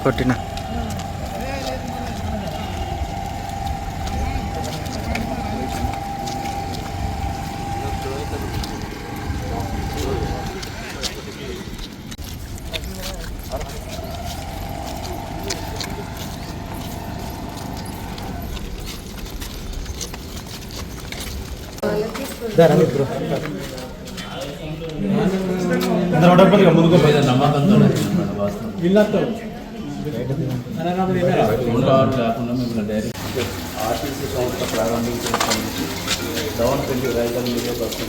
కొట్టినా ఆర్టీసీ సంస్థ ప్రారంభించినప్పటి నుంచి దవనపల్లి రైతుల మీడియా బస్సు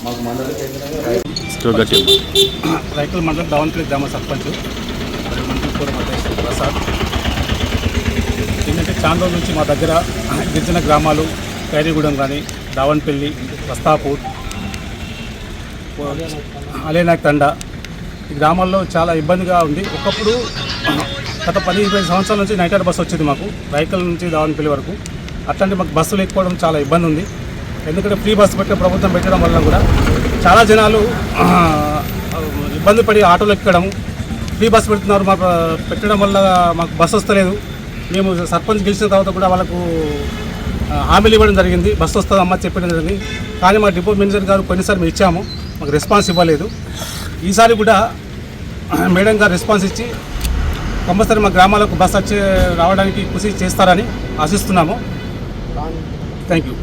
మాకు మండలి కేంద్రంగా రైతుల మండలం దవనపల్లి గ్రామ సర్పంచ్ మంత్రిపూర్ మల్లేశ్వర ప్రసాద్. ఏంటంటే చాలా రోజుల నుంచి మా దగ్గర గిరిజన గ్రామాలు ఖైరీగూడెం కానీ దావన్పల్లి వస్తాపూర్ అలేనాయక్ తండా ఈ గ్రామాల్లో చాలా ఇబ్బందిగా ఉంది. ఒకప్పుడు గత 10-20 సంవత్సరాల నుంచి నైట్ బస్సు వచ్చేది మాకు రైకల్ నుంచి దావన్పల్లి వరకు. అట్లాంటి మాకు బస్సు లేకపోవడం చాలా ఇబ్బంది ఉంది. ఎందుకంటే ఫ్రీ బస్సు ప్రభుత్వం పెట్టడం వల్ల కూడా చాలా జనాలు ఇబ్బంది పడి ఆటోలు ఎక్కడం, ఫ్రీ బస్సు పెడుతున్నారు. మాకు పెట్టడం వల్ల మాకు బస్సు వస్తలేదు. మేము సర్పంచ్ గెలిచిన తర్వాత కూడా వాళ్ళకు హామీలు ఇవ్వడం జరిగింది, బస్సు వస్తుందమ్మా చెప్పడం జరిగింది. కానీ మా డిపో మేనేజర్ గారు కొన్నిసార్లు మేము ఇచ్చాము, మాకు రెస్పాన్స్ ఇవ్వలేదు. ఈసారి కూడా మేడం గారు రెస్పాన్స్ ఇచ్చి కంపల్సరీ మా గ్రామాలకు బస్సు రావడానికి కృషి చేస్తారని ఆశిస్తున్నాము. Thank you.